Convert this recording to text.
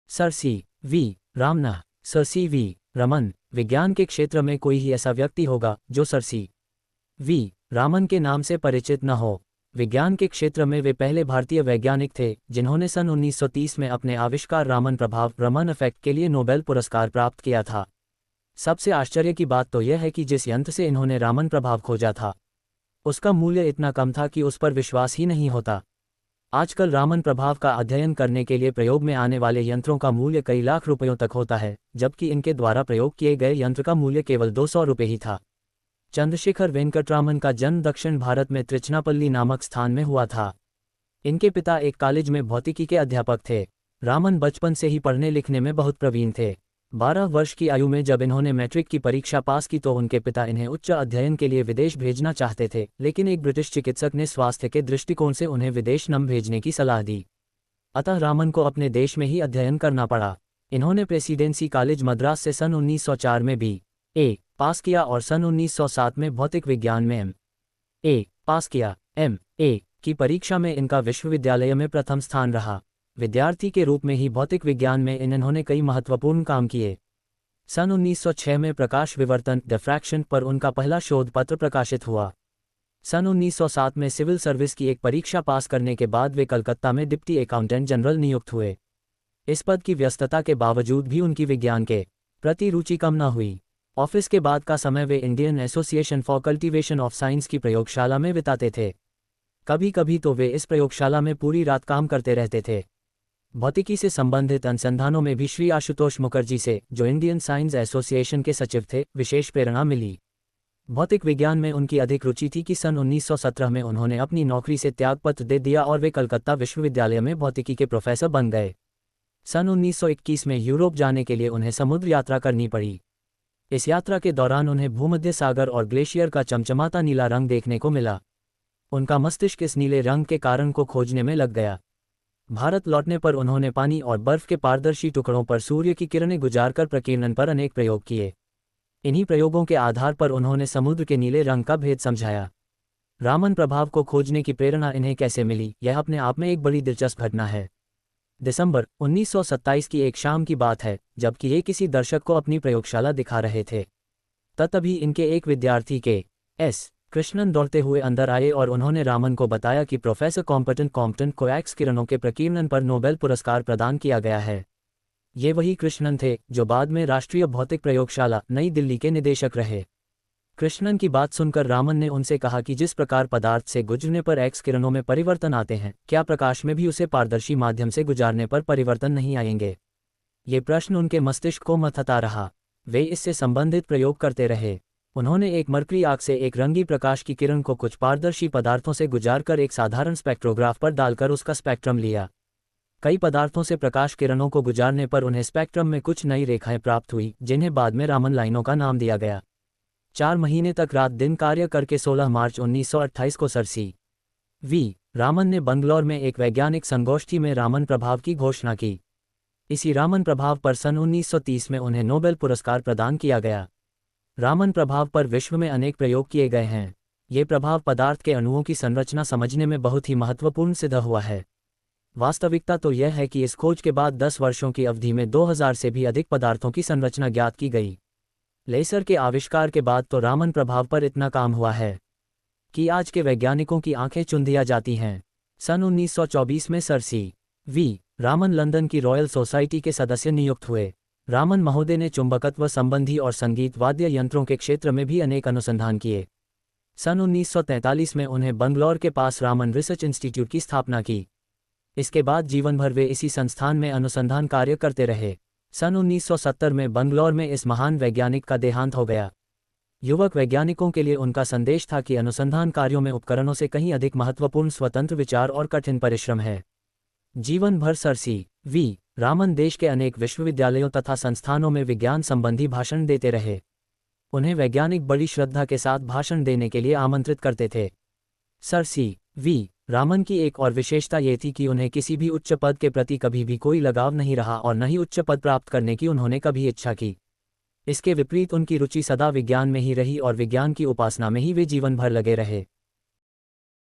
Sir C V Raman. Sir C V Raman. विज्ञान के क्षेत्र में कोई ही ऐसा व्यक्ति होगा जो सर सी वी रामन के नाम से परिचित न हो। विज्ञान के क्षेत्र में वे पहले भारतीय वैज्ञानिक थे जिन्होंने सन 1930 में अपने आविष्कार रामन प्रभाव रमन इफेक्ट के लिए नोबेल पुरस्कार प्राप्त किया था। सबसे आश्चर्य की बात तो यह है कि जिस यंत्र से इन्होंने रामन प्रभाव खोजा था उसका मूल्य इतना कम था कि उस पर विश्वास ही नहीं होता। आजकल रामन प्रभाव का अध्ययन करने के लिए प्रयोग में आने वाले यंत्रों का मूल्य कई लाख रुपयों तक होता है, जबकि इनके द्वारा प्रयोग किए गए यंत्र का मूल्य केवल 200 रुपये ही था। चंद्रशेखर वेंकटरामन का जन्म दक्षिण भारत में त्रिचनापल्ली नामक स्थान में हुआ था। इनके पिता एक कॉलेज में भौतिकी के अध्यापक थे। रामन बचपन से ही पढ़ने लिखने में बहुत प्रवीण थे। 12 वर्ष की आयु में जब इन्होंने मैट्रिक की परीक्षा पास की तो उनके पिता इन्हें उच्च अध्ययन के लिए विदेश भेजना चाहते थे, लेकिन एक ब्रिटिश चिकित्सक ने स्वास्थ्य के दृष्टिकोण से उन्हें विदेश न भेजने की सलाह दी। अतः रामन को अपने देश में ही अध्ययन करना पड़ा। इन्होंने प्रेसिडेंसी कॉलेज मद्रास से सन 1904 में B.A. पास किया और सन 1907 में भौतिक विज्ञान में M.A. पास किया। M.A. की परीक्षा में इनका विश्वविद्यालय में प्रथम स्थान रहा। विद्यार्थी के रूप में ही भौतिक विज्ञान में इन्होंने कई महत्वपूर्ण काम किए। सन 1906 में प्रकाश विवर्तन डिफ्रैक्शन पर उनका पहला शोध पत्र प्रकाशित हुआ। सन 1907 में सिविल सर्विस की एक परीक्षा पास करने के बाद वे कलकत्ता में डिप्टी अकाउंटेंट जनरल नियुक्त हुए। इस पद की व्यस्तता के बावजूद भी उनकी विज्ञान के प्रति रुचि कम न हुई। ऑफिस के बाद का समय वे Indian Association for Cultivation of Science की प्रयोगशाला में बिताते थे। कभी कभी तो वे इस प्रयोगशाला में पूरी रात काम करते रहते थे। भौतिकी से संबंधित अनुसंधानों में भी श्री आशुतोष मुखर्जी से, जो इंडियन साइंस एसोसिएशन के सचिव थे, विशेष प्रेरणा मिली। भौतिक विज्ञान में उनकी अधिक रुचि थी कि सन 1917 में उन्होंने अपनी नौकरी से त्यागपत्र दे दिया और वे कलकत्ता विश्वविद्यालय में भौतिकी के प्रोफेसर बन गए। सन 1921 में यूरोप जाने के लिए उन्हें समुद्र यात्रा करनी पड़ी। इस यात्रा के दौरान उन्हें भूमध्य सागर और ग्लेशियर का चमचमाता नीला रंग देखने को मिला। उनका मस्तिष्क इस नीले रंग के कारण को खोजने में लग गया। भारत लौटने पर उन्होंने पानी और बर्फ के पारदर्शी टुकड़ों पर सूर्य की किरणें गुजारकर प्रकीर्णन पर अनेक प्रयोग किए। इन्हीं प्रयोगों के आधार पर उन्होंने समुद्र के नीले रंग का भेद समझाया। रामन प्रभाव को खोजने की प्रेरणा इन्हें कैसे मिली, यह अपने आप में एक बड़ी दिलचस्प घटना है। दिसंबर 1927 की एक शाम की बात है, जबकि ये किसी दर्शक को अपनी प्रयोगशाला दिखा रहे थे। तभी इनके एक विद्यार्थी के एस कृष्णन दौड़ते हुए अंदर आए और उन्होंने रामन को बताया कि प्रोफेसर कॉम्पटन को एक्स किरणों के प्रकीर्णन पर नोबेल पुरस्कार प्रदान किया गया है। ये वही कृष्णन थे जो बाद में राष्ट्रीय भौतिक प्रयोगशाला नई दिल्ली के निदेशक रहे। कृष्णन की बात सुनकर रामन ने उनसे कहा कि जिस प्रकार पदार्थ से गुजरने पर एक्स किरणों में परिवर्तन आते हैं, क्या प्रकाश में भी उसे पारदर्शी माध्यम से गुजारने पर परिवर्तन नहीं आएंगे? ये प्रश्न उनके मस्तिष्क को मथता रहा। वे इससे संबंधित प्रयोग करते रहे। उन्होंने एक मरकरी आग से एक रंगी प्रकाश की किरण को कुछ पारदर्शी पदार्थों से गुजारकर एक साधारण स्पेक्ट्रोग्राफ पर डालकर उसका स्पेक्ट्रम लिया। कई पदार्थों से प्रकाश किरणों को गुजारने पर उन्हें स्पेक्ट्रम में कुछ नई रेखाएं प्राप्त हुई, जिन्हें बाद में रामन लाइनों का नाम दिया गया। 4 महीने तक रात दिन कार्य करके 16 मार्च 1928 को सर सी वी रामन ने बंगलौर में एक वैज्ञानिक संगोष्ठी में रामन प्रभाव की घोषणा की। इसी रामन प्रभाव पर सन 1930 में उन्हें नोबेल पुरस्कार प्रदान किया गया। रामन प्रभाव पर विश्व में अनेक प्रयोग किए गए हैं। ये प्रभाव पदार्थ के अणुओं की संरचना समझने में बहुत ही महत्वपूर्ण सिद्ध हुआ है। वास्तविकता तो यह है कि इस खोज के बाद 10 वर्षों की अवधि में 2000 से भी अधिक पदार्थों की संरचना ज्ञात की गई। लेसर के आविष्कार के बाद तो रामन प्रभाव पर इतना काम हुआ है कि आज के वैज्ञानिकों की आंखें चुंधिया जाती हैं। सन 1924 में sir C V Raman London की रॉयल सोसाइटी के सदस्य नियुक्त हुए। रामन महोदय ने चुंबकत्व संबंधी और संगीत वाद्य यंत्रों के क्षेत्र में भी अनेक अनुसंधान किए। सन 1943 में उन्हें बंगलौर के पास रामन रिसर्च इंस्टीट्यूट की स्थापना की। इसके बाद जीवन भर वे इसी संस्थान में अनुसंधान कार्य करते रहे। सन 1970 में बंगलौर में इस महान वैज्ञानिक का देहांत हो गया। युवक वैज्ञानिकों के लिए उनका संदेश था कि अनुसंधान कार्यों में उपकरणों से कहीं अधिक महत्वपूर्ण स्वतंत्र विचार और कठिन परिश्रम है। जीवन भर सर सी वी रामन देश के अनेक विश्वविद्यालयों तथा संस्थानों में विज्ञान संबंधी भाषण देते रहे। उन्हें वैज्ञानिक बड़ी श्रद्धा के साथ भाषण देने के लिए आमंत्रित करते थे। सर सी वी रामन की एक और विशेषता ये थी कि उन्हें किसी भी उच्च पद के प्रति कभी भी कोई लगाव नहीं रहा और न ही उच्च पद प्राप्त करने की उन्होंने कभी इच्छा की। इसके विपरीत उनकी रुचि सदा विज्ञान में ही रही और विज्ञान की उपासना में ही वे जीवन भर लगे रहे।